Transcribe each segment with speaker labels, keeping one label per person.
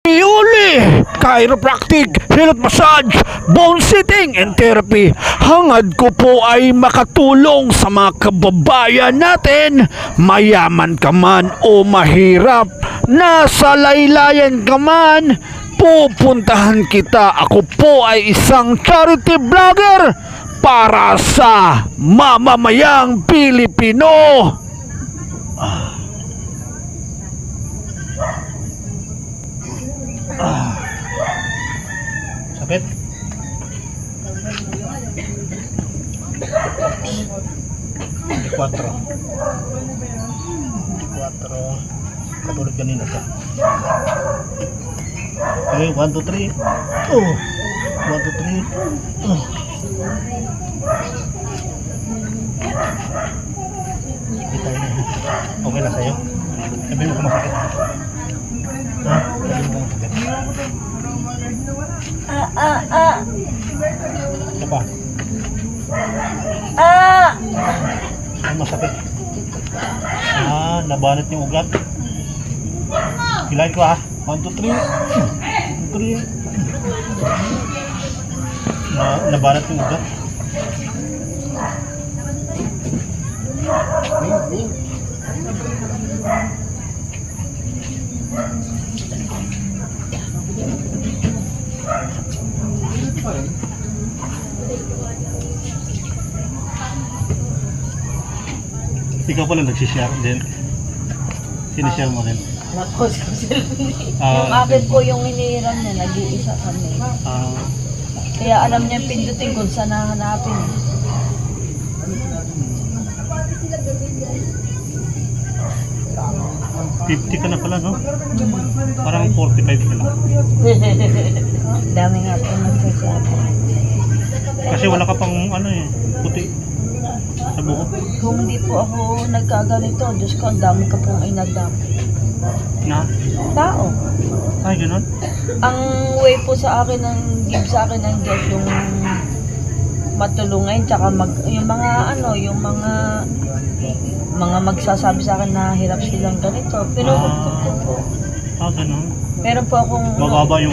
Speaker 1: Iuli, chiropractic, health massage, bone sitting and therapy. Hangad ko po ay makatulong sa mga kababayan natin, mayaman ka man o mahirap, nasa laylayan ka man, pupuntahan kita. Ako po ay isang charity vlogger para sa mamamayang Pilipino.
Speaker 2: Sakit? Quattro. Katulad kanina ka. Okay, 1, 2, 3. 1, 2, 3. Okay na sa'yo? Sabi mo kung masakit. Ha? Sabi mo kung masakit. Ito pa. Ang masakit. Nabanat yung ugat. Kilay ko 1, 2, 3. 1, 2, 3. Nabanat yung ugat. Ikaw pala nagsishare din. Sinishare mo rin.
Speaker 3: Napost ko sila. Yung akin po yung hinihiram niya, nag-iisa kami. Kaya alam niya pindutin kung saan nahanapin.
Speaker 2: 50 ka na pala, no? Parang 45 ka lang.
Speaker 3: Dami nga po nagsasabi.
Speaker 2: Kasi wala ka pang puti sa buhok.
Speaker 3: Kung hindi po ako nagkaganito, Diyos ko, ang dami ka pong inadap.
Speaker 2: Na?
Speaker 3: Tao.
Speaker 2: Ay, ganun?
Speaker 3: Ang way po sa akin, give sa akin ng Diyos, yung matulungin, tsaka yung mga magsasabi sa akin na hirap silang ganito. Pinupupuk ko po.
Speaker 2: Ganun.
Speaker 3: Meron po akong
Speaker 2: Mababa yung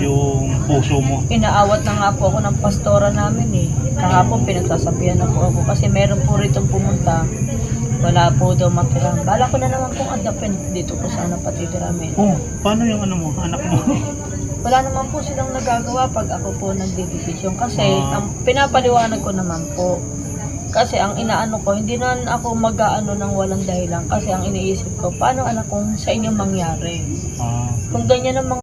Speaker 2: yung puso mo.
Speaker 3: inaawat na nga po ako ng pastora namin eh. Kahapon pinagsasabihan na po ako kasi meron po rito pumunta. Wala po daw matira. Bala ko na naman kung adapin dito po sana patitiramin.
Speaker 2: Paano yung anak mo?
Speaker 3: Wala naman po silang nagagawa pag ako po nagdedesisyon. Kasi ang pinapaliwanag ko naman po, kasi ang inaano ko, hindi na ako mag-aano ng walang dahilan. Kasi ang iniisip ko, paano anak kung sa inyo mangyari? Kung ganyan ang mga